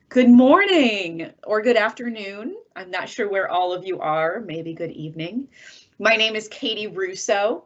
Good morning or good afternoon. I'm not sure where all of you are, maybe good evening. My name is Katie Russo.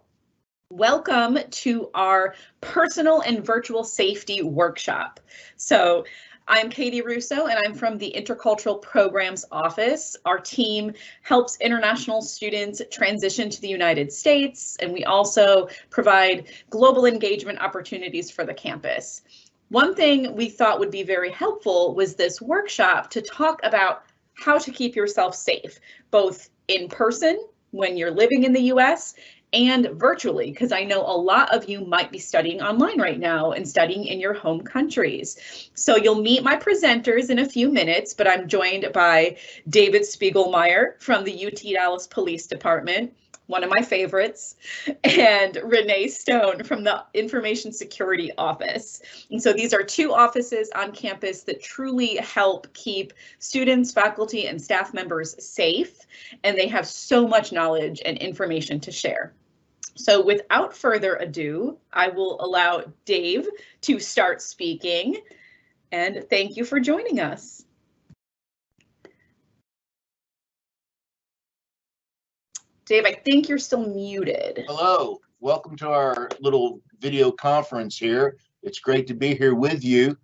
Welcome to our personal and virtual safety workshop. So I'm Katie Russo and I'm from the Intercultural Programs Office. Our team helps international students transition to the United States, and we also provide global engagement opportunities for the campus. One thing we thought would be very helpful was this workshop to talk about how to keep yourself safe, both in person when you're living in the US and virtually, because I know a lot of you might be studying online right now and studying in your home countries. So you'll meet my presenters in a few minutes, but I'm joined by David Spiegelmeyer from the UT Dallas Police Department, one of my favorites, and Renee Stone from the Information Security Office. And so these are two offices on campus that truly help keep students, faculty, and staff members safe, and they have so much knowledge and information to share. So without further ado, I will allow Dave to start speaking, and thank you for joining us. Dave, I think you're still muted. Hello, welcome to our little video conference here. It's great to be here with you.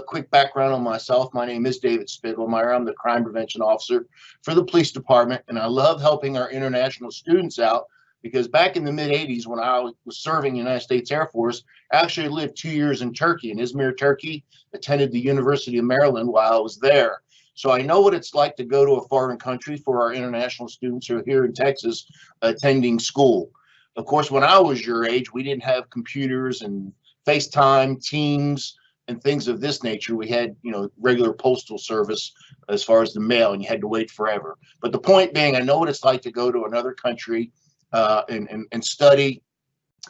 Quick background on myself. My name is David Spiegelmeyer. I'm the Crime Prevention Officer for the Police Department, and I love helping our international students out because back in the mid-'80s when I was serving the United States Air Force, I actually lived 2 years in Turkey, in Izmir, Turkey, attended the University of Maryland while I was there. So I know what it's like to go to a foreign country for our international students who are here in Texas attending school. Of course, when I was your age, we didn't have computers and FaceTime, Teams, and things of this nature. We had, regular postal service as far as the mail, and you had to wait forever. But the point being, I know what it's like to go to another country and study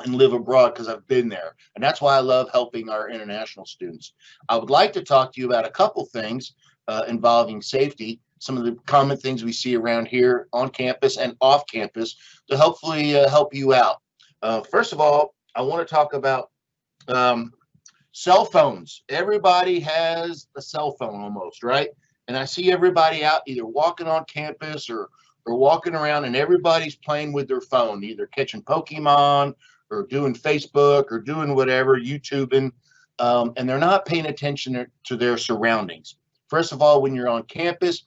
and live abroad because I've been there. And that's why I love helping our international students. I would like to talk to you about a couple things involving safety, some of the common things we see around here on campus and off campus to hopefully help you out. First of all, I want to talk about cell phones. Everybody has a cell phone almost, right? And I see everybody out either walking on campus or walking around, and everybody's playing with their phone, either catching Pokemon or doing Facebook or doing whatever, YouTubing, and they're not paying attention to their surroundings. First of all, when you're on campus,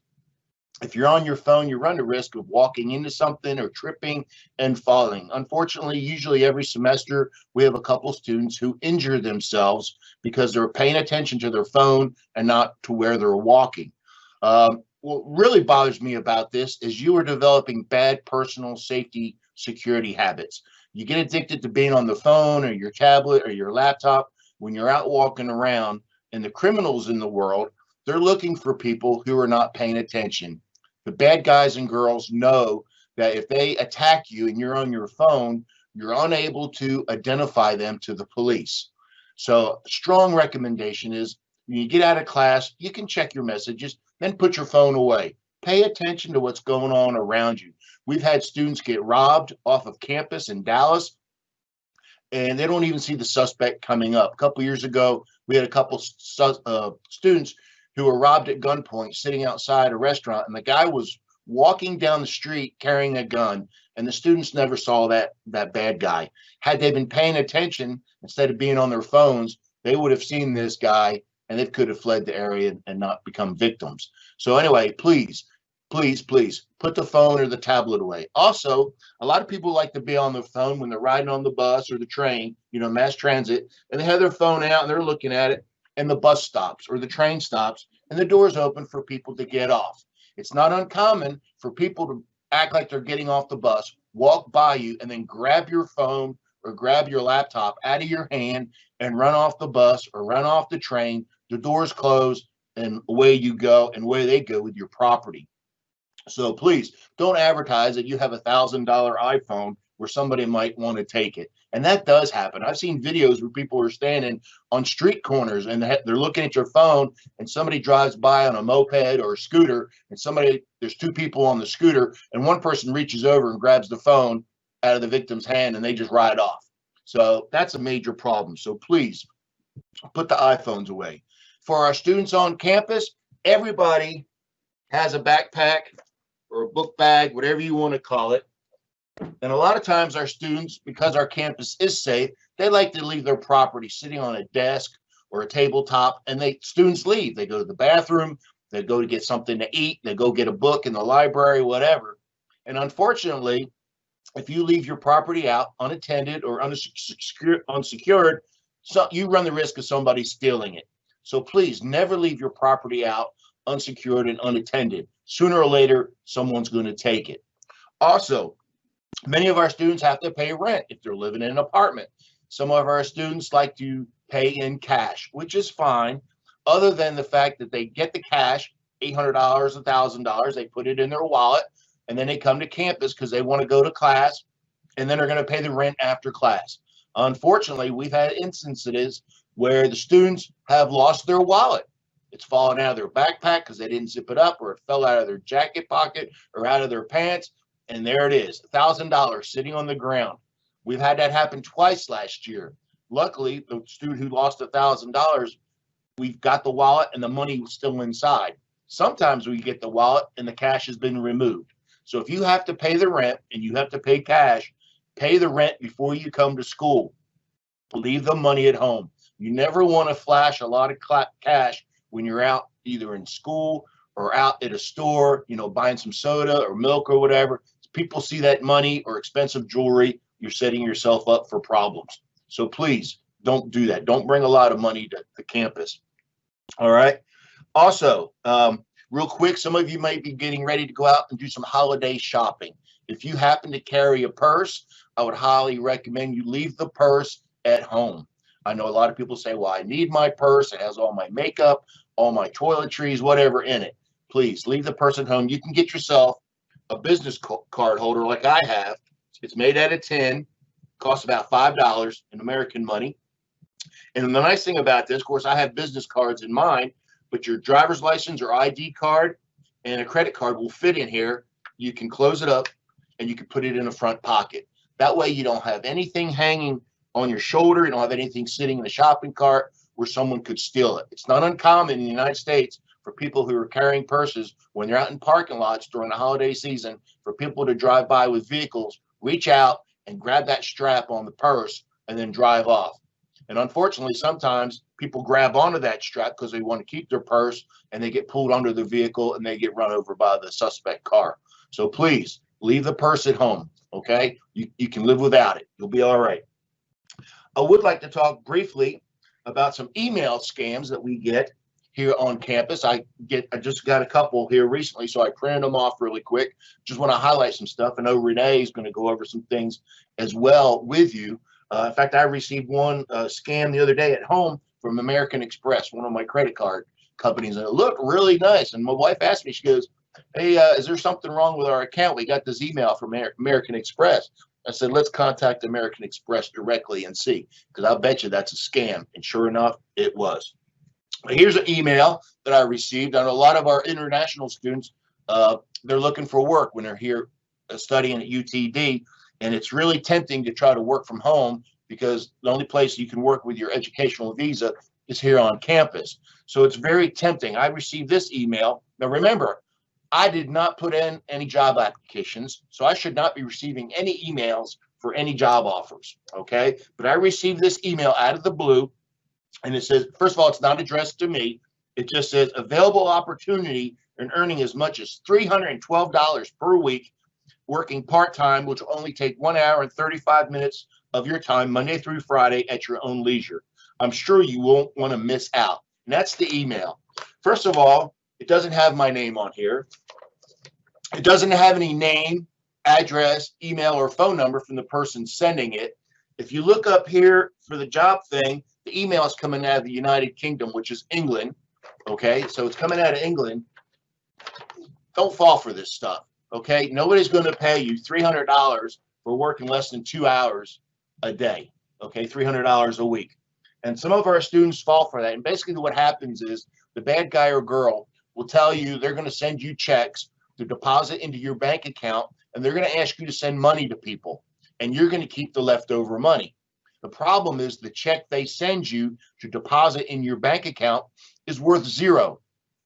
if you're on your phone, you run the risk of walking into something or tripping and falling. Unfortunately, usually every semester, we have a couple students who injure themselves because they're paying attention to their phone and not to where they're walking. What really bothers me about this is you are developing bad personal safety security habits. You get addicted to being on the phone or your tablet or your laptop when you're out walking around, and the criminals in the world, they're looking for people who are not paying attention. The bad guys and girls know that if they attack you and you're on your phone, you're unable to identify them to the police. So strong recommendation is when you get out of class, you can check your messages, then put your phone away. Pay attention to what's going on around you. We've had students get robbed off of campus in Dallas, and they don't even see the suspect coming up. A couple years ago, we had a couple students who were robbed at gunpoint sitting outside a restaurant, and the guy was walking down the street carrying a gun, and the students never saw that bad guy. Had they been paying attention instead of being on their phones, they would have seen this guy and they could have fled the area and not become victims. So anyway, please put the phone or the tablet away. Also, a lot of people like to be on their phone when they're riding on the bus or the train, mass transit, and they have their phone out and they're looking at it, and the bus stops or the train stops and the door's open for people to get off. It's not uncommon for people to act like they're getting off the bus, walk by you, and then grab your phone or grab your laptop out of your hand and run off the bus or run off the train. The doors close and away you go, and away they go with your property. So please don't advertise that you have $1,000 iPhone where somebody might want to take it. And that does happen. I've seen videos where people are standing on street corners and they're looking at your phone, and somebody drives by on a moped or a scooter, and there's two people on the scooter, and one person reaches over and grabs the phone out of the victim's hand and they just ride off. So that's a major problem. So please put the iPhones away. For our students on campus, everybody has a backpack or a book bag, whatever you want to call it. And a lot of times our students, because our campus is safe, they like to leave their property sitting on a desk or a tabletop, and students leave. They go to the bathroom, they go to get something to eat, they go get a book in the library, whatever. And unfortunately, if you leave your property out unattended or unsecured, so you run the risk of somebody stealing it. So please never leave your property out unsecured and unattended. Sooner or later, someone's going to take it. Also, many of our students have to pay rent if they're living in an apartment. Some of our students like to pay in cash, which is fine, other than the fact that they get the cash, $800, $1,000, they put it in their wallet, and then they come to campus because they want to go to class, and then they're going to pay the rent after class. Unfortunately, we've had instances where the students have lost their wallet. It's fallen out of their backpack because they didn't zip it up, or it fell out of their jacket pocket or out of their pants, and there it is, $1,000 sitting on the ground. We've had that happen twice last year. Luckily, the student who lost $1,000, we've got the wallet and the money was still inside. Sometimes we get the wallet and the cash has been removed. So if you have to pay the rent and you have to pay cash, pay the rent before you come to school. Leave the money at home. You never want to flash a lot of cash when you're out either in school or out at a store, buying some soda or milk or whatever. People see that money or expensive jewelry, you're setting yourself up for problems. So please don't do that. Don't bring a lot of money to the campus. All right. Also, real quick, some of you might be getting ready to go out and do some holiday shopping. If you happen to carry a purse, I would highly recommend you leave the purse at home. I know a lot of people say, well, I need my purse. It has all my makeup, all my toiletries, whatever in it. Please leave the purse at home. You can get yourself a business card holder like I have. It's made out of tin, costs about $5 in American money. And the nice thing about this, of course, I have business cards in mine, but your driver's license or ID card and a credit card will fit in here. You can close it up and you can put it in a front pocket. That way you don't have anything hanging on your shoulder. You don't have anything sitting in the shopping cart where someone could steal it. It's not uncommon in the United States for people who are carrying purses when they're out in parking lots during the holiday season, for people to drive by with vehicles, reach out and grab that strap on the purse and then drive off. And unfortunately, sometimes people grab onto that strap because they want to keep their purse, and they get pulled under the vehicle and they get run over by the suspect car. So please leave the purse at home. Okay. You can live without it. You'll be all right. I would like to talk briefly about some email scams that we get here on campus. I just got a couple here recently, so I printed them off really quick. Just want to highlight some stuff. I know Renee is going to go over some things as well with you. In fact, I received one scam the other day at home from American Express, one of my credit card companies, and it looked really nice. And my wife asked me, she goes, hey, is there something wrong with our account? We got this email from American Express. I said, let's contact American Express directly and see, because I'll bet you that's a scam. And sure enough, it was. Here's an email that I received. And a lot of our international students, they're looking for work when they're here studying at UTD. And it's really tempting to try to work from home because the only place you can work with your educational visa is here on campus. So it's very tempting. I received this email. Now, remember, I did not put in any job applications, so I should not be receiving any emails for any job offers, okay? But I received this email out of the blue, and it says, first of all, it's not addressed to me. It just says available opportunity and earning as much as $312 per week, working part-time, which will only take 1 hour and 35 minutes of your time, Monday through Friday, at your own leisure. I'm sure you won't want to miss out. And that's the email. First of all, it doesn't have my name on here. It doesn't have any name, address, email, or phone number from the person sending it. If you look up here for the job thing, the email is coming out of the United Kingdom, which is England. Okay, so it's coming out of England. Don't fall for this stuff. Okay, nobody's going to pay you $300 for working less than 2 hours a day. Okay, $300 a week. And some of our students fall for that. And basically what happens is the bad guy or girl will tell you they're going to send you checks to deposit into your bank account, and they're going to ask you to send money to people, and you're going to keep the leftover money. The problem is the check they send you to deposit in your bank account is worth zero.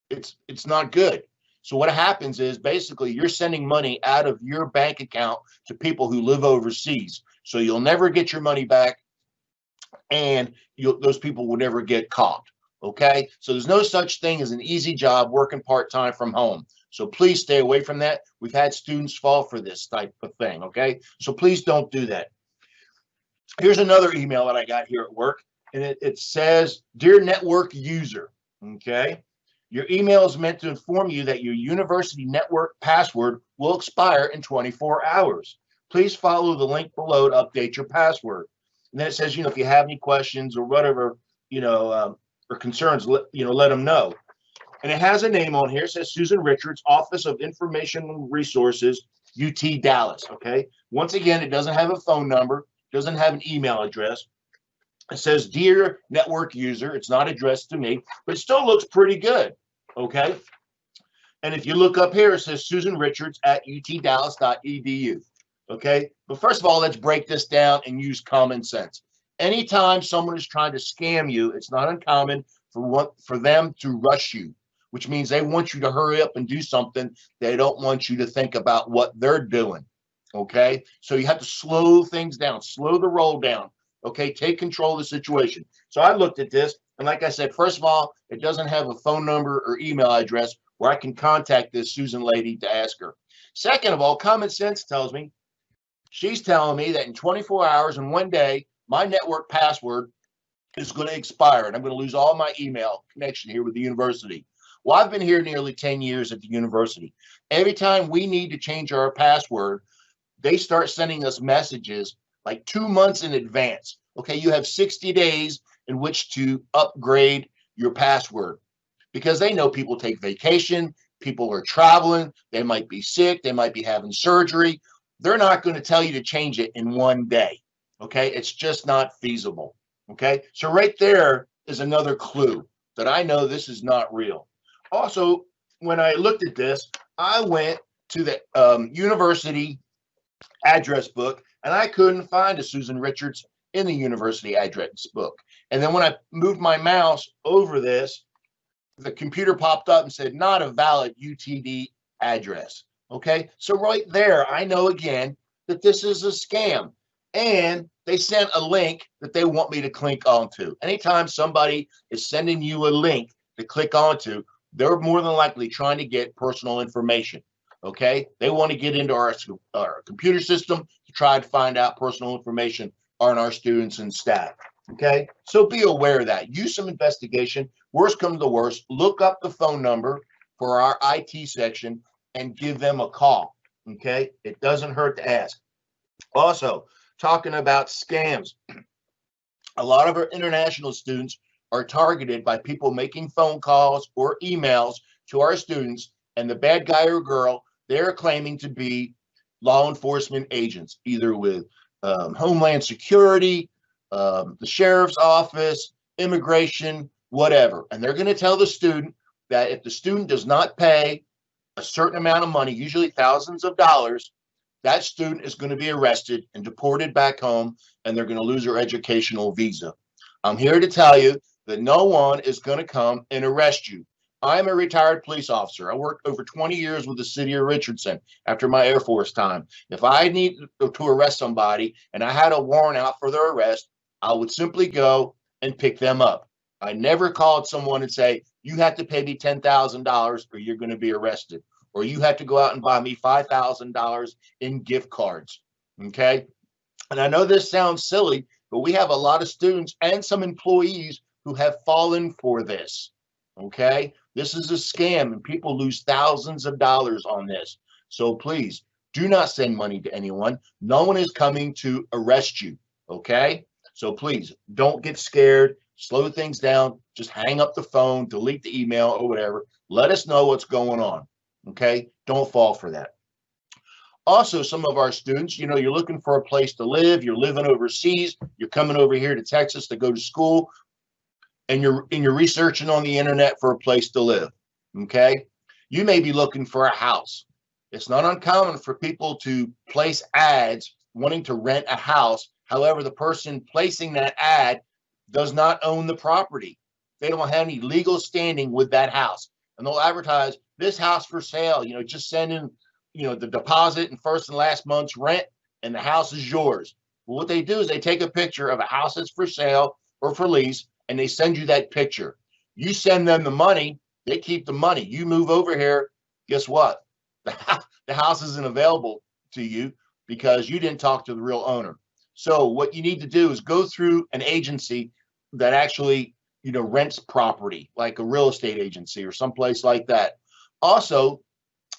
it's not good. So what happens is basically you're sending money out of your bank account to people who live overseas. So you'll never get your money back, and those people will never get caught. Okay, so there's no such thing as an easy job working part-time from home. So please stay away from that. We've had students fall for this type of thing. Okay, so please don't do that. Here's another email that I got here at work, and it says, "Dear network user," okay, "your email is meant to inform you that your university network password will expire in 24 hours. Please follow the link below to update your password." And then it says, if you have any questions or whatever, or concerns, let them know. And it has a name on here. It says Susan Richards, Office of Information Resources, UT Dallas. Okay. Once again, it doesn't have a phone number, doesn't have an email address. It says, "Dear network user." It's not addressed to me, but it still looks pretty good. Okay. And if you look up here, it says Susan Richards at utdallas.edu. Okay. But first of all, let's break this down and use common sense. Anytime someone is trying to scam you, it's not uncommon for them to rush you, which means they want you to hurry up and do something. They don't want you to think about what they're doing. Okay. So you have to slow things down, slow the roll down. Okay. Take control of the situation. So I looked at this, and like I said, first of all, it doesn't have a phone number or email address where I can contact this Susan lady to ask her. Second of all, common sense tells me, she's telling me that in 24 hours and 1 day, my network password is going to expire, and I'm going to lose all my email connection here with the university. Well, I've been here nearly 10 years at the university. Every time we need to change our password, they start sending us messages like 2 months in advance. Okay, you have 60 days in which to upgrade your password, because they know people take vacation, people are traveling, they might be sick, they might be having surgery. They're not going to tell you to change it in 1 day. Okay, it's just not feasible. Okay, so right there is another clue that I know this is not real. Also, when I looked at this, I went to the university address book, and I couldn't find a Susan Richards in the university address book. And then when I moved my mouse over this, the computer popped up and said, "Not a valid UTD address." Okay, so right there, I know again that this is a scam. And they sent a link that they want me to click onto. Anytime somebody is sending you a link to click onto, they're more than likely trying to get personal information. Okay, they want to get into our computer system to try to find out personal information on our students and staff. Okay, so be aware of that. Use some investigation. Worst comes to worst, look up the phone number for our IT section and give them a call. Okay, it doesn't hurt to ask. Also, talking about scams, a lot of our international students are targeted by people making phone calls or emails to our students, and the bad guy or girl, they're claiming to be law enforcement agents, either with Homeland Security, the sheriff's office, immigration, whatever. And they're going to tell the student that if the student does not pay a certain amount of money, usually thousands of dollars, that student is going to be arrested and deported back home, and they're going to lose their educational visa. I'm here to tell you that no one is going to come and arrest you. I'm a retired police officer. I worked over 20 years with the city of Richardson after my Air Force time. If I need to arrest somebody and I had a warrant out for their arrest, I would simply go and pick them up. I never called someone and say, "You have to pay me $10,000 or you're going to be arrested," or "You have to go out and buy me $5,000 in gift cards." Okay. And I know this sounds silly, but we have a lot of students and some employees who have fallen for this. Okay. This is a scam, and people lose thousands of dollars on this. So please do not send money to anyone. No one is coming to arrest you. Okay. So please don't get scared. Slow things down. Just hang up the phone, delete the email or whatever. Let us know what's going on. Okay. Don't fall for that. Also, some of our students, you're looking for a place to live. You're living overseas. You're coming over here to Texas to go to school, and you're researching on the internet for a place to live. Okay. You may be looking for a house. It's not uncommon for people to place ads wanting to rent a house. However, the person placing that ad does not own the property. They don't have any legal standing with that house. and they'll advertise this house for sale. You know, just send in, you know, the deposit and first and last month's rent, and the house is yours. Well, what they do is they take a picture of a house that's for sale or for lease, and they send you that picture. You send them the money, they keep the money. You move over here, guess what? The house isn't available to you because you didn't talk to the real owner. So what you need to do is go through an agency that actually, you know, rents property, like a real estate agency or someplace like that. Also,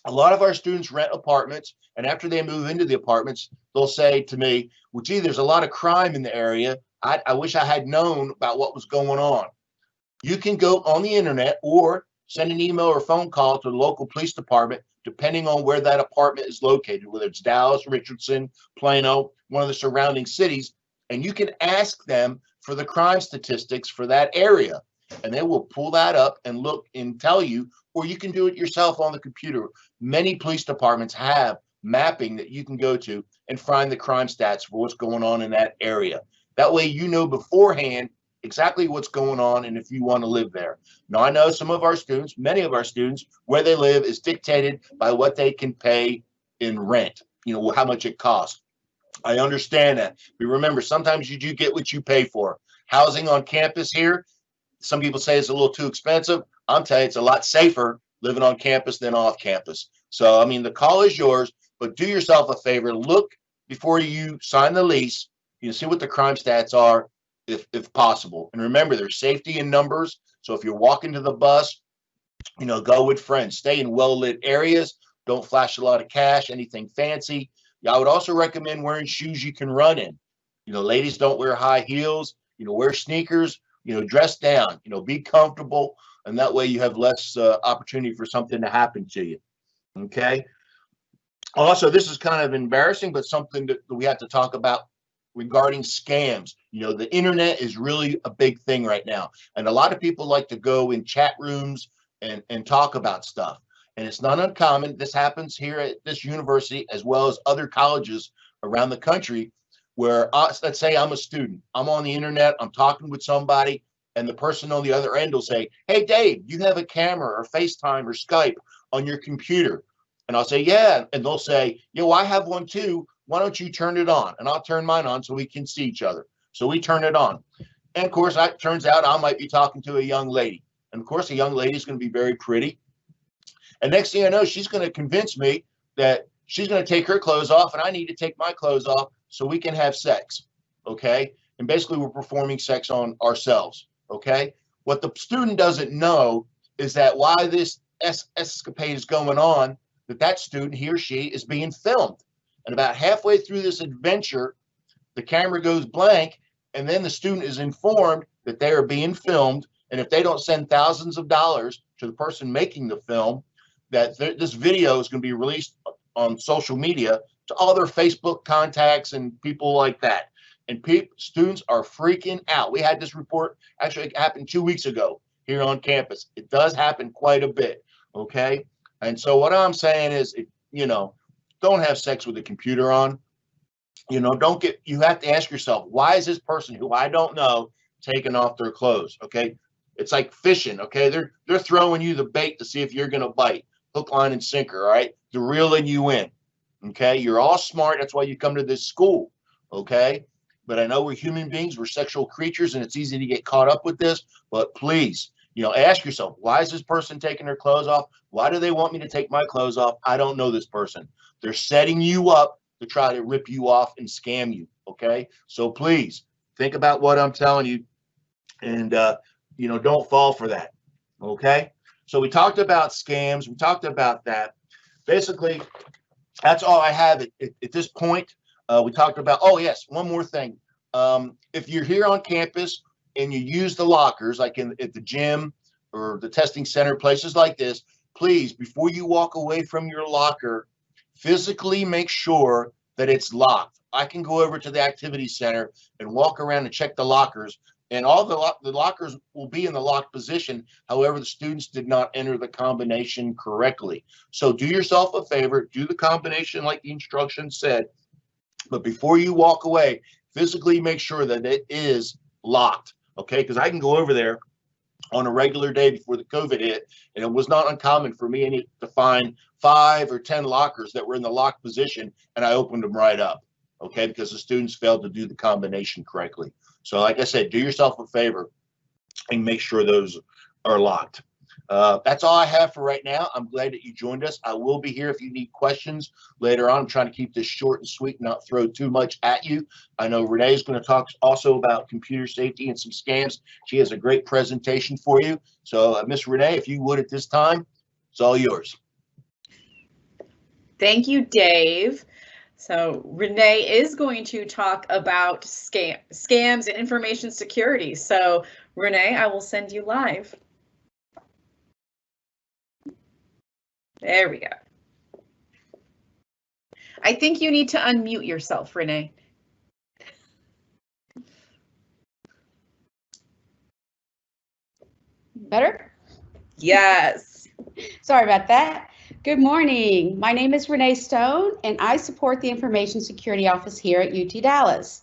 a lot of our students rent apartments, and after they move into the apartments, they'll say to me, well, gee, there's a lot of crime in the area. I wish I had known about what was going on. You can go on the internet or send an email or phone call to the local police department, depending on where that apartment is located, whether it's Dallas, Richardson, Plano, one of the surrounding cities, and you can ask them for the crime statistics for that area, and they will pull that up and look and tell you, or you can do it yourself on the computer. Many police departments have mapping that you can go to and find the crime stats for what's going on in that area. That way you know beforehand exactly what's going on and if you want to live there. Now, I know some of our students, many of our students, where they live is dictated by what they can pay in rent, you know, how much it costs. I understand that. But remember, sometimes you do get what you pay for. Housing on campus here, some people say it's a little too expensive. I'm telling you, it's a lot safer living on campus than off campus. So, I mean, the call is yours, but do yourself a favor. Look before you sign the lease. You can see what the crime stats are if possible. And remember, there's safety in numbers. So if you're walking to the bus, you know, go with friends. Stay in well-lit areas. Don't flash a lot of cash, anything fancy. I would also recommend wearing shoes you can run in. You know, ladies, don't wear high heels. You know, wear sneakers. You know, dress down. You know, be comfortable. And that way you have less opportunity for something to happen to you. Okay. Also, this is kind of embarrassing, but something that we have to talk about regarding scams. You know, the internet is really a big thing right now. And a lot of people like to go in chat rooms and talk about stuff. And it's not uncommon. This happens here at this university as well as other colleges around the country where, let's say I'm a student. I'm on the internet. I'm talking with somebody. And the person on the other end will say, hey, Dave, you have a camera or FaceTime or Skype on your computer? And I'll say, yeah. And they'll say, well, I have one too. Why don't you turn it on? And I'll turn mine on so we can see each other. So we turn it on. And of course, it turns out I might be talking to a young lady. And of course, a young lady is going to be very pretty. And next thing I know, she's going to convince me that she's going to take her clothes off and I need to take my clothes off so we can have sex. Okay. And basically, we're performing sex on ourselves. Okay. What the student doesn't know is that while this escapade is going on, that student, he or she, is being filmed. And about halfway through this adventure, the camera goes blank, and then the student is informed that they are being filmed. And if they don't send thousands of dollars to the person making the film, that this video is going to be released on social media to all their Facebook contacts and people like that. And students are freaking out. We had this report, actually it happened 2 weeks ago here on campus. It does happen quite a bit, okay? And so what I'm saying is, you know, don't have sex with a computer on. You know, you have to ask yourself, why is this person who I don't know taking off their clothes? Okay. It's like fishing. Okay. They're throwing you the bait to see if you're going to bite. Hook, line, and sinker. All right. They're reeling you in. Okay. You're all smart. That's why you come to this school. Okay. But I know we're human beings. We're sexual creatures, and it's easy to get caught up with this. But please, you know, ask yourself, why is this person taking their clothes off? Why do they want me to take my clothes off? I don't know this person. They're setting you up to try to rip you off and scam you. Okay. So please think about what I'm telling you and, you know, don't fall for that. Okay. So we talked about scams. We talked about that. Basically, that's all I have at this point. We talked about, oh, yes, one more thing. If you're here on campus and you use the lockers, like at the gym or the testing center, places like this, please, before you walk away from your locker, physically make sure that it's locked. I can go over to the activity center and walk around and check the lockers, and all the lockers will be in the locked position. However, the students did not enter the combination correctly. So do yourself a favor, do the combination like the instructions said, but before you walk away, physically make sure that it is locked, okay? Because I can go over there on a regular day before the COVID hit, and it was not uncommon for me to find 5 or 10 lockers that were in the locked position, and I opened them right up, okay, because the students failed to do the combination correctly. So like I said, do yourself a favor and make sure those are locked. That's all I have for right now. I'm glad that you joined us. I will be here if you need questions later on. I'm trying to keep this short and sweet and not throw too much at you. I know Renee is going to talk also about computer safety and some scams. She has a great presentation for you. So Miss Renee, if you would at this time, it's all yours. Thank you, Dave. So Renee is going to talk about scams and information security. So Renee, I will send you live. There we go. I think you need to unmute yourself, Renee. Better? Yes. Sorry about that. Good morning. My name is Renee Stone, and I support the Information Security Office here at UT Dallas.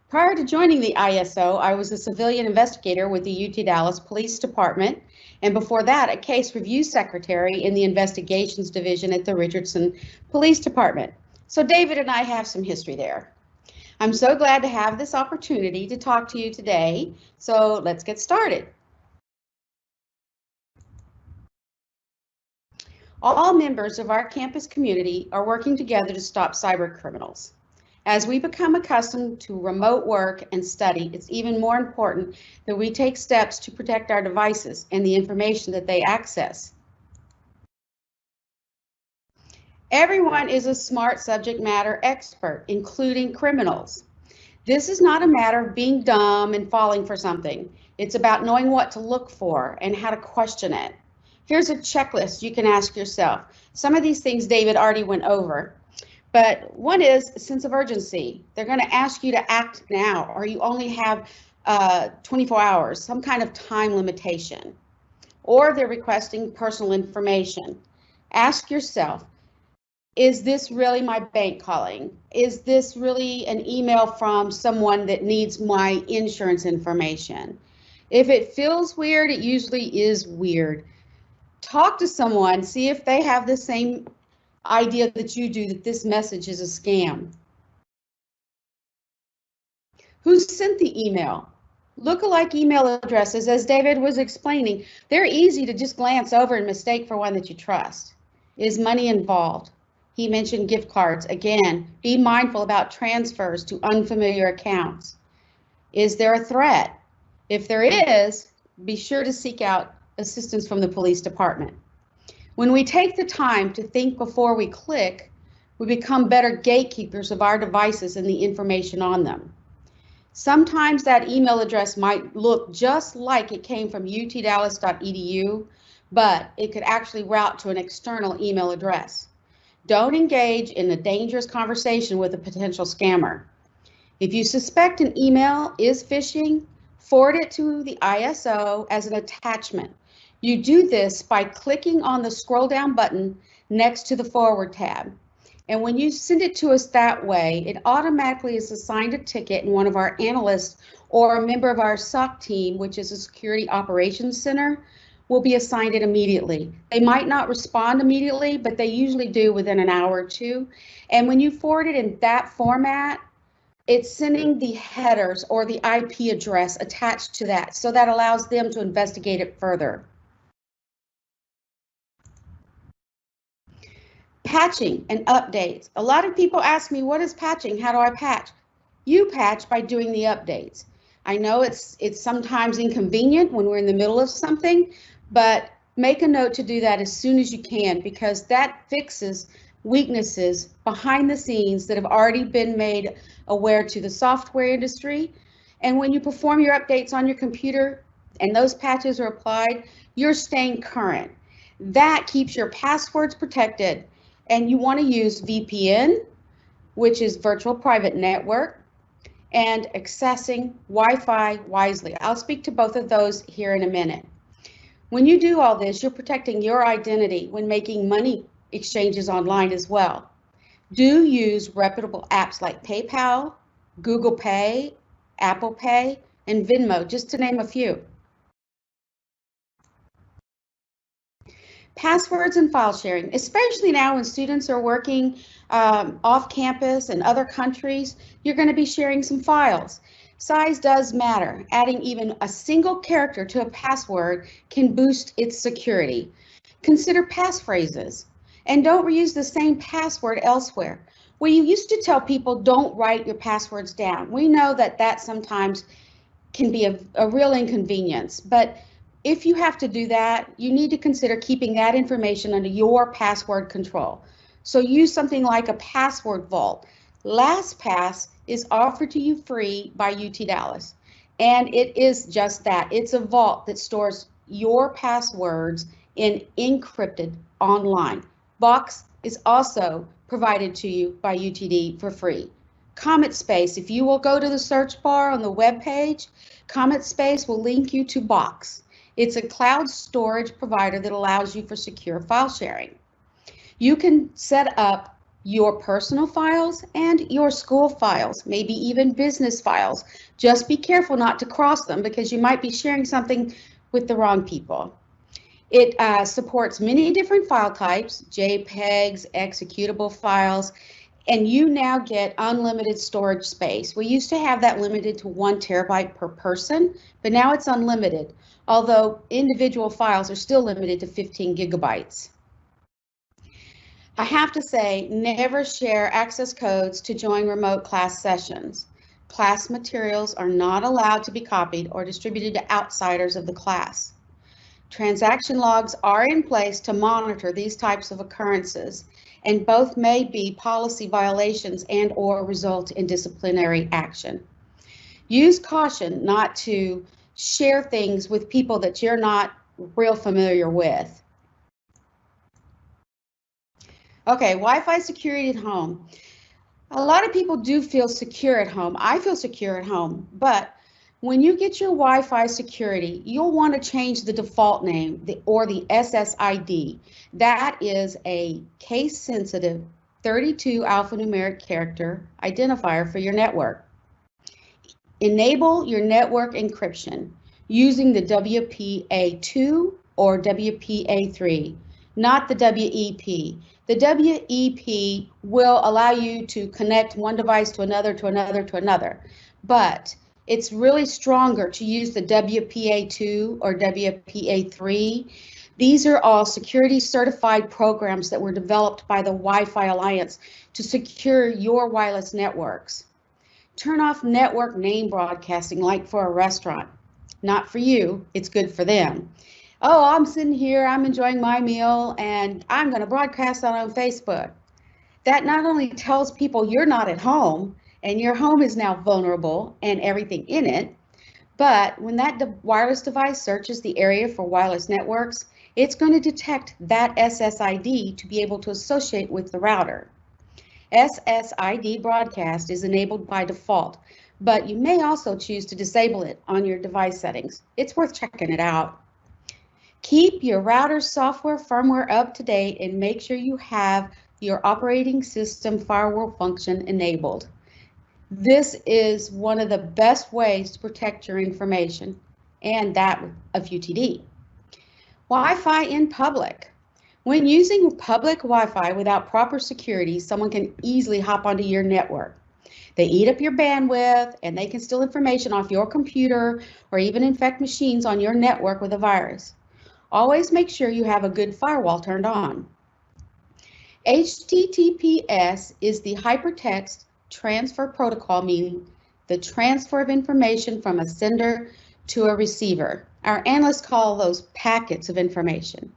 Prior to joining the ISO, I was a civilian investigator with the UT Dallas Police Department, and before that, a case review secretary in the Investigations Division at the Richardson Police Department. So David and I have some history there. I'm so glad to have this opportunity to talk to you today, so let's get started. All members of our campus community are working together to stop cyber criminals. As we become accustomed to remote work and study, it's even more important that we take steps to protect our devices and the information that they access. Everyone is a smart subject matter expert, including criminals. This is not a matter of being dumb and falling for something. It's about knowing what to look for and how to question it. Here's a checklist you can ask yourself. Some of these things David already went over. But one is a sense of urgency. They're going to ask you to act now, or you only have 24 hours, some kind of time limitation. Or they're requesting personal information. Ask yourself, is this really my bank calling? Is this really an email from someone that needs my insurance information? If it feels weird, it usually is weird. Talk to someone, see if they have the same idea that you do, that this message is a scam. Who sent the email? Look-alike email addresses, as David was explaining, they're easy to just glance over and mistake for one that you trust. Is money involved? He mentioned gift cards. Again, be mindful about transfers to unfamiliar accounts. Is there a threat? If there is, be sure to seek out assistance from the police department. When we take the time to think before we click, we become better gatekeepers of our devices and the information on them. Sometimes that email address might look just like it came from utdallas.edu, but it could actually route to an external email address. Don't engage in a dangerous conversation with a potential scammer. If you suspect an email is phishing, forward it to the ISO as an attachment. You do this by clicking on the scroll down button next to the forward tab. And when you send it to us that way, it automatically is assigned a ticket, and one of our analysts or a member of our SOC team, which is a Security Operations Center, will be assigned it immediately. They might not respond immediately, but they usually do within an hour or two. And when you forward it in that format, it's sending the headers or the IP address attached to that, so that allows them to investigate it further. Patching and updates. A lot of people ask me, what is patching? How do I patch? You patch by doing the updates. I know it's sometimes inconvenient when we're in the middle of something, but make a note to do that as soon as you can, because that fixes weaknesses behind the scenes that have already been made aware to the software industry. And when you perform your updates on your computer and those patches are applied, you're staying current. That keeps your passwords protected. And you want to use VPN, which is virtual private network, and accessing Wi-Fi wisely. I'll speak to both of those here in a minute. When you do all this, you're protecting your identity when making money exchanges online as well. Do use reputable apps like PayPal, Google Pay, Apple Pay, and Venmo, just to name a few. Passwords and file sharing, especially now when students are working off campus and other countries, you're going to be sharing some files. Size does matter. Adding even a single character to a password can boost its security. Consider passphrases and don't reuse the same password elsewhere. We used to tell people don't write your passwords down. We know that that sometimes can be a real inconvenience, but if you have to do that, you need to consider keeping that information under your password control. So use something like a password vault. LastPass is offered to you free by UT Dallas, and it is just that. It's a vault that stores your passwords in encrypted online. Box is also provided to you by UTD for free. Comet Space, if you will go to the search bar on the web page, Comet Space will link you to Box. It's a cloud storage provider that allows you for secure file sharing. You can set up your personal files and your school files, maybe even business files. Just be careful not to cross them because you might be sharing something with the wrong people. It supports many different file types, JPEGs, executable files, and you now get unlimited storage space. We used to have that limited to 1 terabyte per person, but now it's unlimited, although individual files are still limited to 15 gigabytes. I have to say, never share access codes to join remote class sessions. Class materials are not allowed to be copied or distributed to outsiders of the class. Transaction logs are in place to monitor these types of occurrences, and both may be policy violations and/or result in disciplinary action. Use caution not to share things with people that you're not real familiar with. Okay, Wi-Fi security at home. A lot of people do feel secure at home. I feel secure at home, but when you get your Wi-Fi security, you'll want to change the default name or the SSID. That is a case-sensitive 32 alphanumeric character identifier for your network. Enable your network encryption using the WPA2 or WPA3, not the WEP. The WEP will allow you to connect one device to another, but it's really stronger to use the WPA2 or WPA3. These are all security certified programs that were developed by the Wi-Fi Alliance to secure your wireless networks. Turn off network name broadcasting like for a restaurant. Not for you, it's good for them. Oh, I'm sitting here, I'm enjoying my meal, and I'm going to broadcast that on Facebook. That not only tells people you're not at home, and your home is now vulnerable and everything in it, but when that wireless device searches the area for wireless networks, it's going to detect that SSID to be able to associate with the router. SSID broadcast is enabled by default, but you may also choose to disable it on your device settings. It's worth checking it out. Keep your router software firmware up to date and make sure you have your operating system firewall function enabled. This is one of the best ways to protect your information and that of UTD. Wi-Fi in public. When using public Wi-Fi without proper security, someone can easily hop onto your network. They eat up your bandwidth and they can steal information off your computer or even infect machines on your network with a virus. Always make sure you have a good firewall turned on. HTTPS is the hypertext transfer protocol, meaning the transfer of information from a sender to a receiver. Our analysts call those packets of information.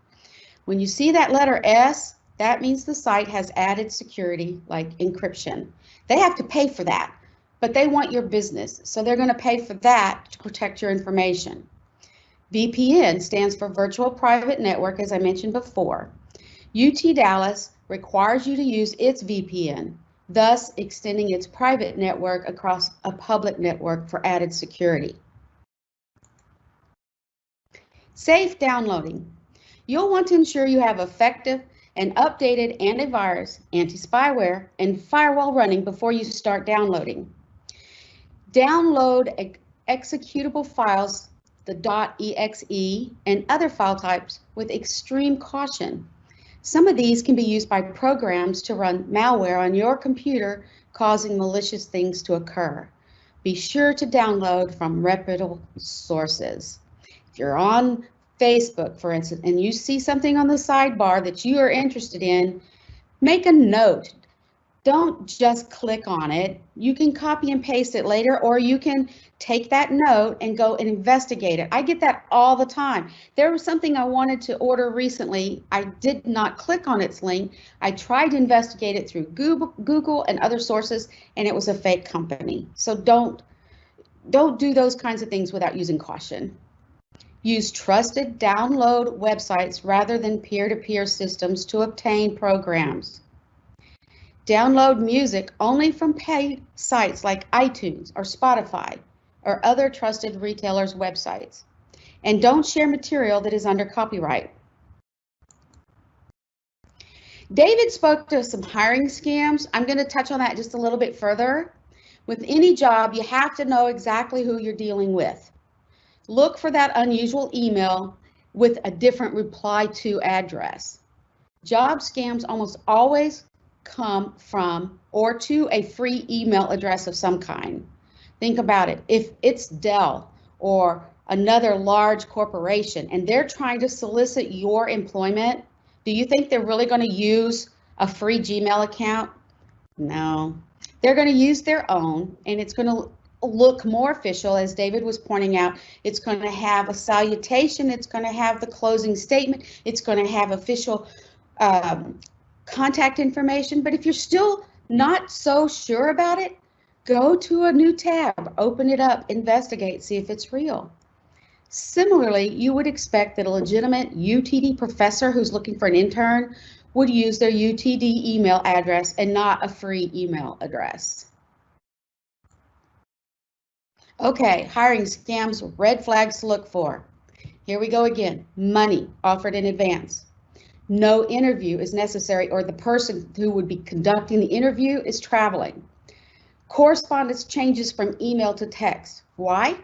When you see that letter S, that means the site has added security like encryption. They have to pay for that, but they want your business, so they're going to pay for that to protect your information. VPN stands for Virtual Private Network, as I mentioned before. UT Dallas requires you to use its VPN, thus extending its private network across a public network for added security. Safe downloading. You'll want to ensure you have effective and updated antivirus, anti-spyware, and firewall running before you start downloading. Download executable files the .exe, and other file types with extreme caution. Some of these can be used by programs to run malware on your computer, causing malicious things to occur. Be sure to download from reputable sources. If you're on Facebook, for instance, and you see something on the sidebar that you are interested in, make a note. Don't just click on it. You can copy and paste it later, or you can take that note and go and investigate it. I get that all the time. There was something I wanted to order recently. I did not click on its link. I tried to investigate it through Google and other sources, and it was a fake company. So don't do those kinds of things without using caution. Use trusted download websites rather than peer-to-peer systems to obtain programs. Download music only from paid sites like iTunes or Spotify or other trusted retailers' websites. And don't share material that is under copyright. David spoke to some hiring scams. I'm going to touch on that just a little bit further. With any job, you have to know exactly who you're dealing with. Look for that unusual email with a different reply to address. Job scams almost always come from or to a free email address of some kind. Think about it. If it's Dell or another large corporation and they're trying to solicit your employment, do you think they're really going to use a free Gmail account? No. They're going to use their own, and it's going to look more official, as David was pointing out. It's going to have a salutation. It's going to have the closing statement. It's going to have official contact information. But if you're still not so sure about it, go to a new tab, open it up, investigate, see if it's real. Similarly, you would expect that a legitimate UTD professor who's looking for an intern would use their UTD email address and not a free email address. Okay, hiring scams, red flags to look for. Here we go again. Money offered in advance. No interview is necessary, or the person who would be conducting the interview is traveling. Correspondence changes from email to text. Why?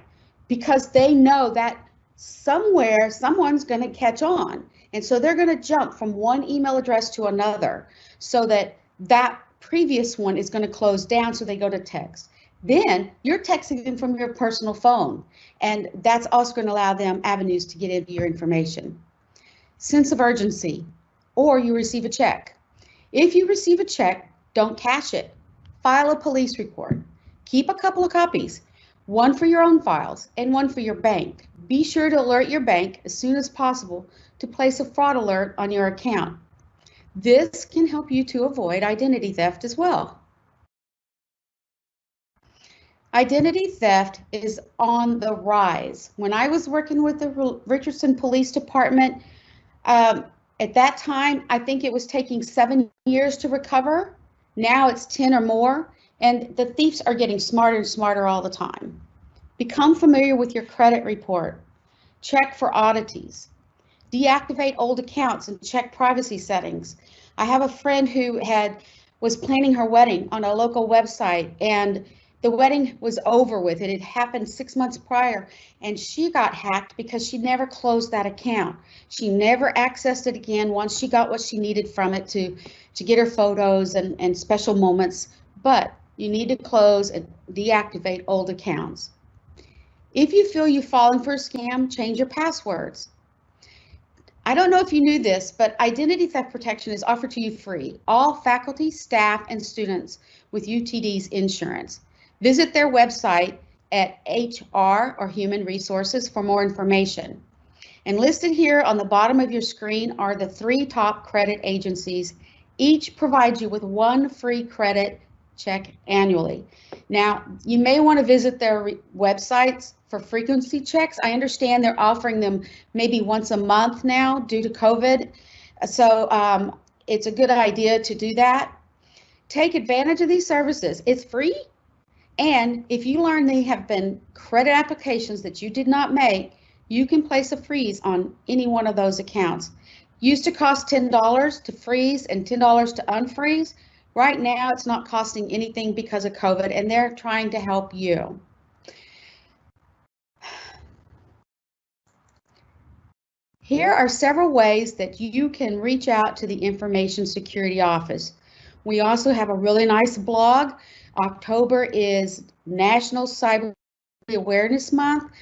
Because they know that somewhere someone's going to catch on. And so they're going to jump from one email address to another so that that previous one is going to close down, so they go to text. Then you're texting them from your personal phone, and that's also going to allow them avenues to get into your information. Sense of urgency, or you receive a check. If you receive a check, don't cash it. File a police report. Keep a couple of copies, one for your own files and one for your bank. Be sure to alert your bank as soon as possible to place a fraud alert on your account. This can help you to avoid identity theft as well. Identity theft is on the rise. When I was working with the Richardson Police Department, at that time, I think it was taking 7 years to recover. Now it's 10 or more, and the thieves are getting smarter and smarter all the time. Become familiar with your credit report. Check for oddities. Deactivate old accounts and check privacy settings. I have a friend who was planning her wedding on a local website, and the wedding was over with. It had happened 6 months prior, and she got hacked because she never closed that account. She never accessed it again once she got what she needed from it to get her photos and special moments. But you need to close and deactivate old accounts. If you feel you've fallen for a scam, change your passwords. I don't know if you knew this, but identity theft protection is offered to you free. All faculty, staff, and students with UTD's insurance. Visit their website at HR or Human Resources for more information. And listed here on the bottom of your screen are the 3 top credit agencies. Each provides you with 1 free credit check annually. Now, you may want to visit their websites for frequency checks. I understand they're offering them maybe once a month now due to COVID. So it's a good idea to do that. Take advantage of these services. It's free. And if you learn they have been credit applications that you did not make, you can place a freeze on any one of those accounts. Used to cost $10 to freeze and $10 to unfreeze. Right now, it's not costing anything because of COVID, and they're trying to help you. Here are several ways that you can reach out to the Information Security Office. We also have a really nice blog. October is National Cyber Awareness Month.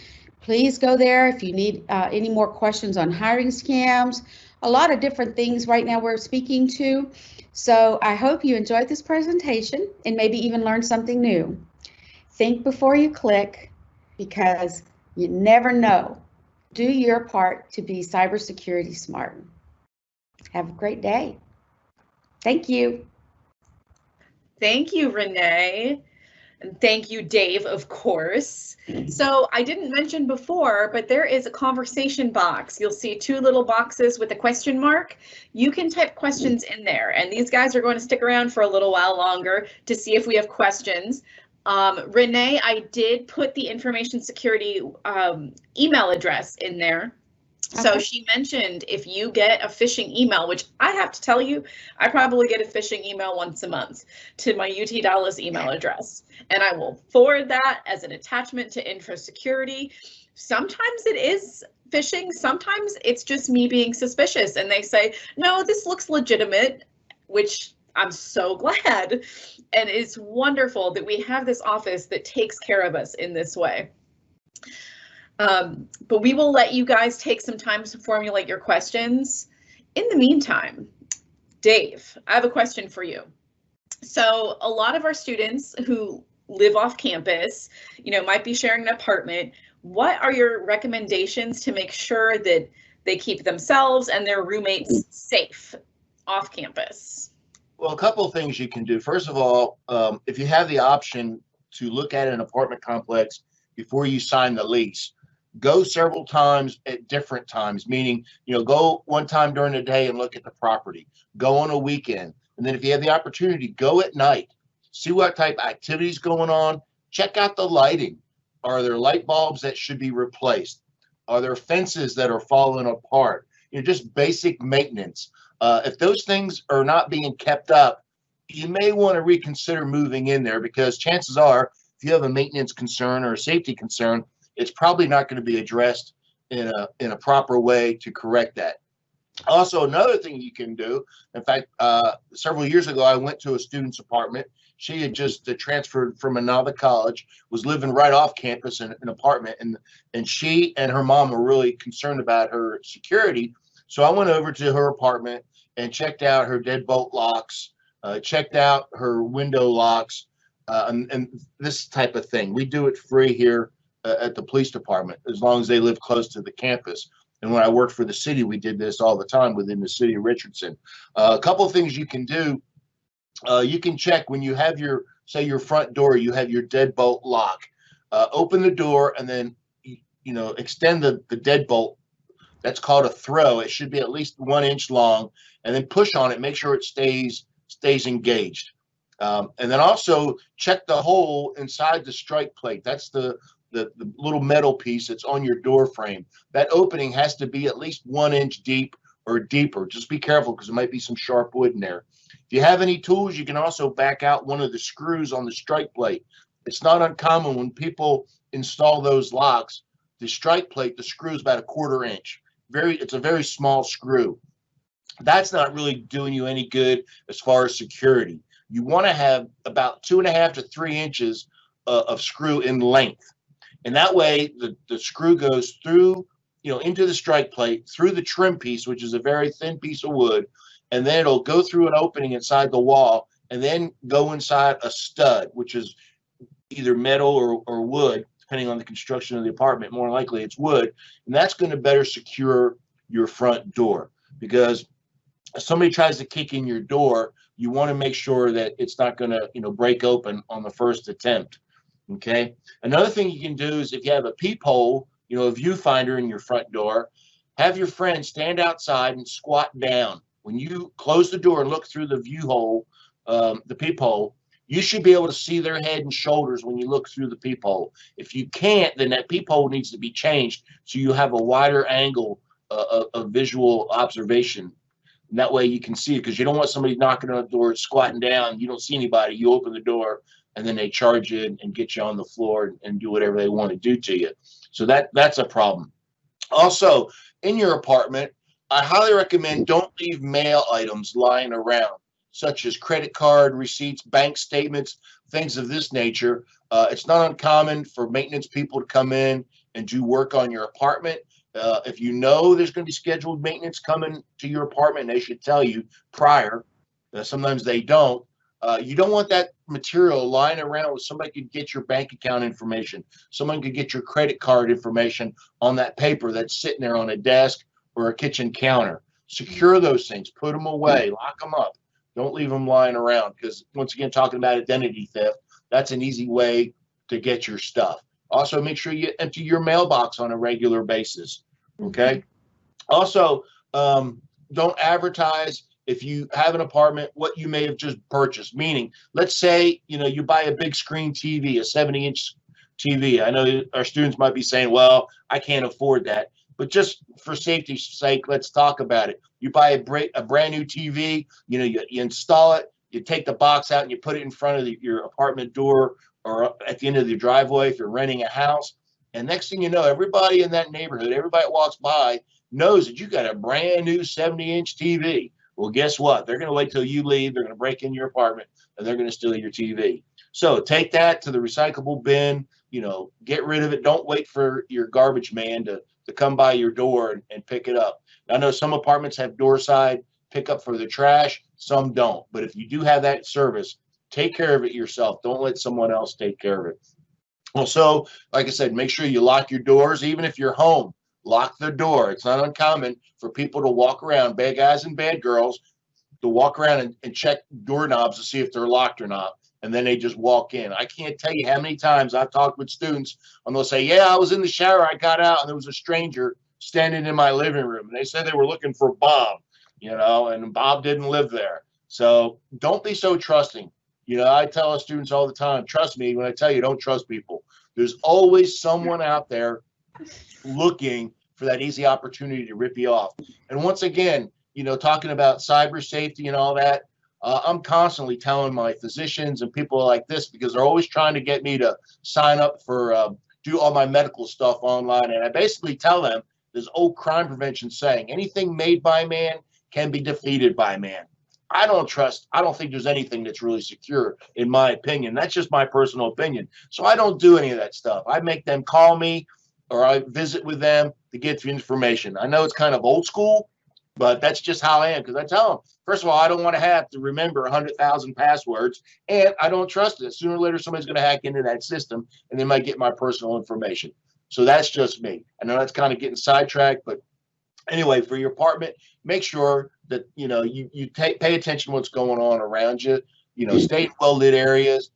Please go there if you need any more questions on hiring scams. A lot of different things right now we're speaking to. So I hope you enjoyed this presentation and maybe even learned something new. Think before you click, because you never know. Do your part to be cybersecurity smart. Have a great day. Thank you. Thank you, Renee. And thank you, Dave, of course. So I didn't mention before, but there is a conversation box. You'll see two little boxes with a question mark. You can type questions in there, and these guys are going to stick around for a little while longer to see if we have questions. Renee, I did put the information security email address in there. So she mentioned if you get a phishing email, which I have to tell you, I probably get a phishing email once a month to my UT Dallas email address, and I will forward that as an attachment to info security. Sometimes it is phishing, sometimes it's just me being suspicious, and they say, no, this looks legitimate, which I'm so glad. And it's wonderful that we have this office that takes care of us in this way. But we will let you guys take some time to formulate your questions. In the meantime, Dave, I have a question for you. So a lot of our students who live off campus, might be sharing an apartment. What are your recommendations to make sure that they keep themselves and their roommates safe off campus? Well, a couple of things you can do. First of all, if you have the option to look at an apartment complex before you sign the lease, go several times at different times, meaning, go one time during the day and look at the property, go on a weekend. And then if you have the opportunity, go at night, see what type of activities going on, check out the lighting. Are there light bulbs that should be replaced? Are there fences that are falling apart? Just basic maintenance. If those things are not being kept up, you may want to reconsider moving in there, because chances are, if you have a maintenance concern or a safety concern, it's probably not going to be addressed in a proper way to correct that. Also, another thing you can do, in fact, several years ago, I went to a student's apartment. She had just transferred from another college, was living right off campus in an apartment, and she and her mom were really concerned about her security. So I went over to her apartment and checked out her deadbolt locks, checked out her window locks, and this type of thing. We do it free here at the police department, as long as they live close to the campus. And when I worked for the city, we did this all the time within the city of Richardson. A couple of things you can do. You can check when you have say your front door, you have your deadbolt lock. Open the door and then, extend the deadbolt. That's called a throw. It should be at least 1 inch long, and then push on it. Make sure it stays engaged. And then also check the hole inside the strike plate. That's the little metal piece that's on your door frame. That opening has to be at least 1 inch deep or deeper. Just be careful, because there might be some sharp wood in there. If you have any tools, you can also back out one of the screws on the strike plate. It's not uncommon when people install those locks, the strike plate, the screw is about 1/4 inch. It's a very small screw. That's not really doing you any good as far as security. You want to have about 2.5 to 3 inches of screw in length. And that way the screw goes through, into the strike plate, through the trim piece, which is a very thin piece of wood, and then it'll go through an opening inside the wall and then go inside a stud, which is either metal or wood, depending on the construction of the apartment. More likely it's wood, and that's going to better secure your front door, because if somebody tries to kick in your door, you want to make sure that it's not going to, break open on the first attempt. Okay. Another thing you can do is, if you have a peephole, a viewfinder in your front door, have your friend stand outside and squat down. When you close the door and look through the view hole, the peephole, you should be able to see their head and shoulders when you look through the peephole. If you can't, then that peephole needs to be changed so you have a wider angle of visual observation. And that way you can see it, because you don't want somebody knocking on the door, squatting down, you don't see anybody, you open the door, and then they charge you and get you on the floor and do whatever they want to do to you. So that's a problem. Also, in your apartment, I highly recommend don't leave mail items lying around, such as credit card receipts, bank statements, things of this nature. It's not uncommon for maintenance people to come in and do work on your apartment. If you know there's going to be scheduled maintenance coming to your apartment, they should tell you prior. Sometimes they don't. You don't want that material lying around where somebody could get your bank account information. Someone could get your credit card information on that paper that's sitting there on a desk or a kitchen counter. Secure those things, put them away, lock them up. Don't leave them lying around, because once again, talking about identity theft, that's an easy way to get your stuff. Also, make sure you empty your mailbox on a regular basis. Okay. Also, don't advertise if you have an apartment what you may have just purchased. Meaning, let's say you buy a big screen TV, a 70-inch TV. I know our students might be saying, "Well, I can't afford that." But just for safety's sake, let's talk about it. You buy a brand new TV. You install it. You take the box out and you put it in front of your apartment door or at the end of the driveway if you're renting a house. And next thing you know, everybody in that neighborhood, everybody that walks by knows that you got a brand new 70-inch TV. Well, guess what? They're going to wait till you leave. They're going to break in your apartment and they're going to steal your TV. So take that to the recyclable bin. Get rid of it. Don't wait for your garbage man to come by your door and pick it up. I know some apartments have door side pickup for the trash. Some don't. But if you do have that service, take care of it yourself. Don't let someone else take care of it. Also, like I said, make sure you lock your doors. Even if you're home, lock the door. It's not uncommon for people to walk around, bad guys and bad girls, to walk around and check doorknobs to see if they're locked or not. And then they just walk in. I can't tell you how many times I've talked with students and they'll say, "Yeah, I was in the shower. I got out and there was a stranger standing in my living room." And they said they were looking for Bob, and Bob didn't live there. So don't be so trusting. I tell our students all the time, trust me when I tell you don't trust people. There's always someone out there looking for that easy opportunity to rip you off. And once again, talking about cyber safety and all that, I'm constantly telling my physicians and people like this, because they're always trying to get me to sign up for do all my medical stuff online. And I basically tell them this old crime prevention saying, anything made by man can be defeated by man. I don't think there's anything that's really secure, in my opinion. That's just my personal opinion. So I don't do any of that stuff. I make them call me or I visit with them to get the information. I know it's kind of old school, but that's just how I am, because I tell them, first of all, I don't want to have to remember 100,000 passwords, and I don't trust it. Sooner or later, somebody's going to hack into that system, and they might get my personal information. So that's just me. I know that's kind of getting sidetracked, but anyway, for your apartment, make sure that you pay attention to what's going on around you. Stay in well-lit areas.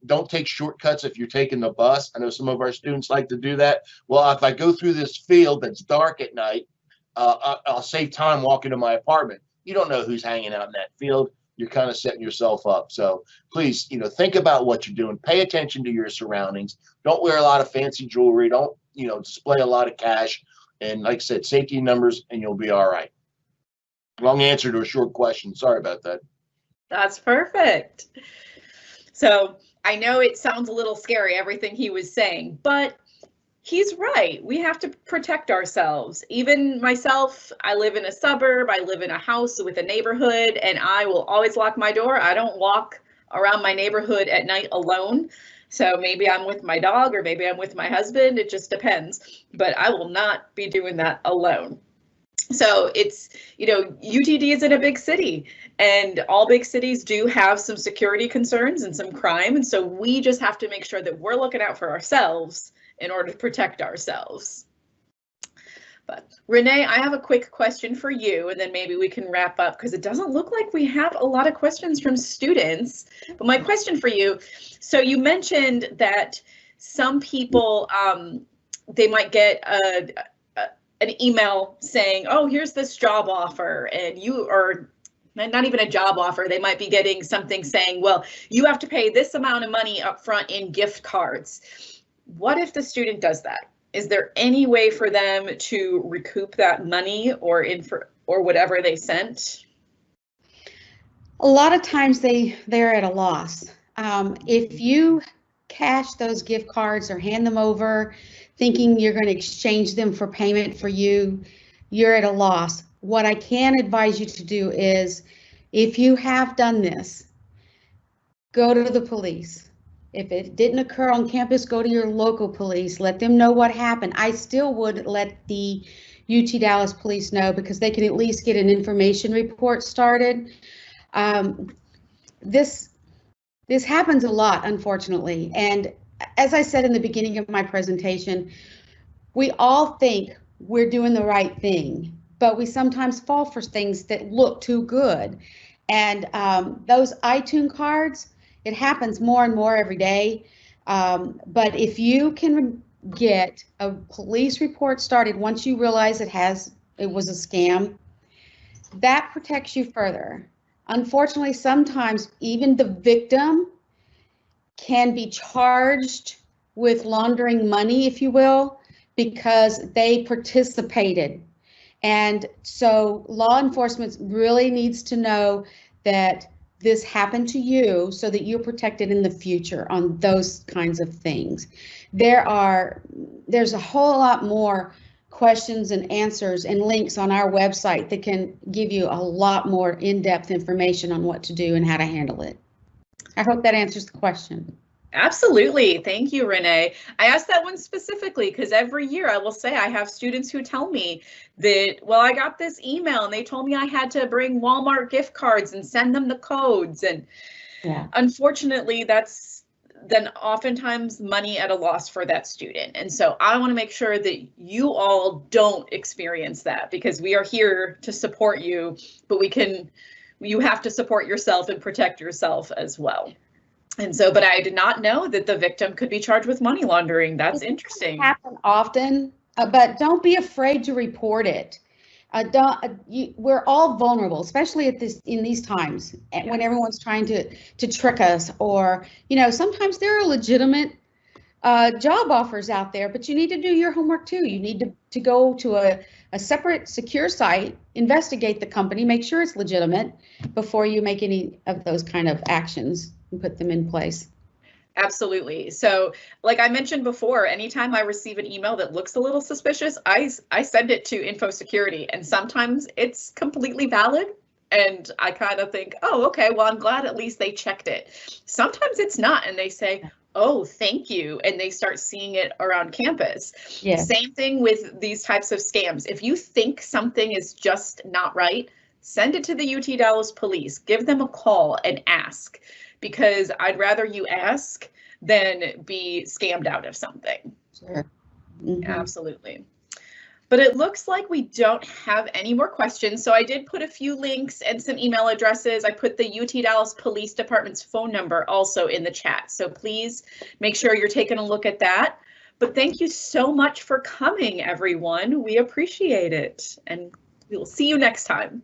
Don't take shortcuts if you're taking the bus. I know some of our students like to do that. Well, if I go through this field that's dark at night, I'll save time walking to my apartment. You don't know who's hanging out in that field. You're kind of setting yourself up. So please, think about what you're doing. Pay attention to your surroundings. Don't wear a lot of fancy jewelry. Don't, display a lot of cash. And like I said, safety numbers, and you'll be all right. Long answer to a short question. Sorry about that. That's perfect. So I know it sounds a little scary, everything he was saying, but he's right. We have to protect ourselves. Even myself, I live in a suburb. I live in a house with a neighborhood, and I will always lock my door. I don't walk around my neighborhood at night alone. So maybe I'm with my dog or maybe I'm with my husband. It just depends. But I will not be doing that alone. So it's, UTD is in a big city, and all big cities do have some security concerns and some crime. And so we just have to make sure that we're looking out for ourselves in order to protect ourselves. But Renee, I have a quick question for you, and then maybe we can wrap up, because it doesn't look like we have a lot of questions from students. But my question for you, so you mentioned that some people, they might get an email saying, "Oh, here's this job offer," and you are not even a job offer. They might be getting something saying, "Well, you have to pay this amount of money up front in gift cards." What if the student does that? Is there any way for them to recoup that money or whatever they sent? A lot of times they're at a loss. If you cash those gift cards or hand them over thinking you're going to exchange them for payment for you, you're at a loss. What I can advise you to do is, if you have done this, go to the police. If it didn't occur on campus, go to your local police. Let them know what happened. I still would let the UT Dallas police know, because they can at least get an information report started. This happens a lot, unfortunately. And as I said in the beginning of my presentation, we all think we're doing the right thing, but we sometimes fall for things that look too good. And those iTunes cards, it happens more and more every day. But if you can get a police report started once you realize it was a scam, that protects you further. Unfortunately, sometimes even the victim can be charged with laundering money, if you will, because they participated. And so law enforcement really needs to know that this happened to you so that you're protected in the future on those kinds of things. There's a whole lot more questions and answers and links on our website that can give you a lot more in-depth information on what to do and how to handle it. I hope that answers the question. Absolutely. Thank you, Renee. I asked that one specifically because every year I will say I have students who tell me that, well, I got this email and they told me I had to bring Walmart gift cards and send them the codes. And yeah, unfortunately, that's then oftentimes money at a loss for that student. And so I want to make sure that you all don't experience that, because we are here to support you, but you have to support yourself and protect yourself as well. And so, but I did not know that the victim could be charged with money laundering. That's interesting. It happens often, but don't be afraid to report it. We're all vulnerable, especially in these times when everyone's trying to trick us, or sometimes there are legitimate job offers out there, but you need to do your homework too. You need to go to a separate secure site, investigate the company, make sure it's legitimate before you make any of those kind of actions and put them in place. Absolutely. So like I mentioned before, anytime I receive an email that looks a little suspicious, I send it to WiFi Security, and sometimes it's completely valid. And I kind of think, oh, okay, well, I'm glad at least they checked it. Sometimes it's not, and they say, oh, thank you, and they start seeing it around campus. Yeah. Same thing with these types of scams. If you think something is just not right, send it to the UT Dallas police. Give them a call and ask, because I'd rather you ask than be scammed out of something. Sure. Mm-hmm. Absolutely. But it looks like we don't have any more questions. So I did put a few links and some email addresses. I put the UT Dallas Police Department's phone number also in the chat. So please make sure you're taking a look at that. But thank you so much for coming, everyone. We appreciate it. And we will see you next time.